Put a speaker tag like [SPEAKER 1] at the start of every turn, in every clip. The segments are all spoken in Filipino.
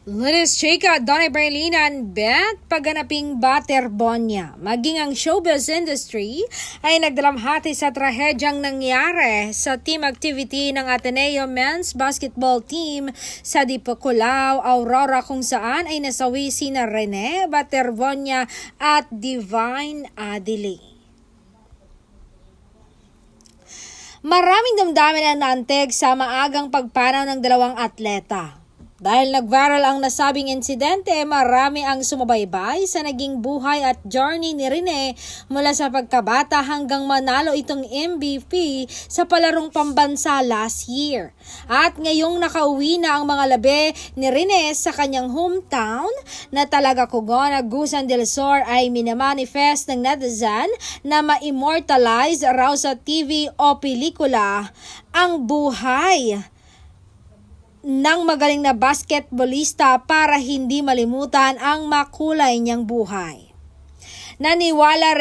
[SPEAKER 1] Lunes Chika, Donnie Berlinan, Bet pagganaping Baterbonia. Maging ang showbiz industry ay nagdalamhati sa trahedyang nangyari sa team activity ng Ateneo Men's Basketball Team sa Dipolao, Aurora kung saan ay nasawi sina Rene Baterbonia at Divine Adili. Maraming damdamin ang naanteg sa maagang pagpanaw ng dalawang atleta. Dahil nag-viral ang nasabing insidente, marami ang sumabaybay sa naging buhay at journey ni Rene mula sa pagkabata hanggang manalo itong MVP sa palarong pambansa last year. At ngayong nakauwi na ang mga labi ni Rene sa kanyang hometown na Talagacugon, Agusan del Sur ay minamanifest ng netizen na ma-immortalize raw sa TV o pelikula ang buhay ng magaling na basketballista para hindi malimutan ang makulay niyang buhay. Naniniwala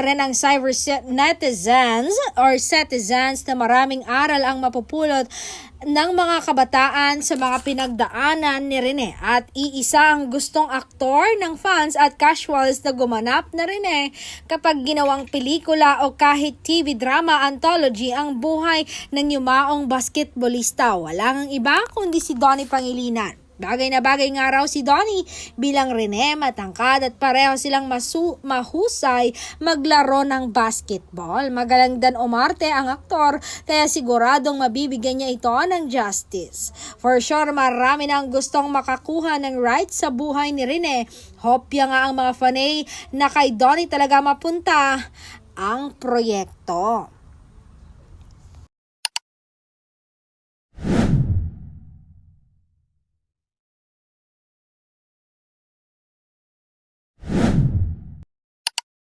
[SPEAKER 1] rin ang cyber netizens or citizens na maraming aral ang mapupulot ng mga kabataan sa mga pinagdaanan ni Rene at iisa ang gustong aktor ng fans at casuals na gumanap na Rene kapag ginawang pelikula o kahit TV drama anthology ang buhay ng yumaong basketballista. Walang ang iba kundi si Donnie Pangilinan. Bagay na bagay nga raw si Donnie bilang Rene, matangkad at pareho silang mahusay maglaro ng basketball. Magalang din umarte ang aktor kaya siguradong mabibigyan niya ito ng justice. For sure, marami na ang gustong makakuha ng rights sa buhay ni Rene. Hopya nga ang mga fanay na kay Donnie talaga mapunta ang proyekto.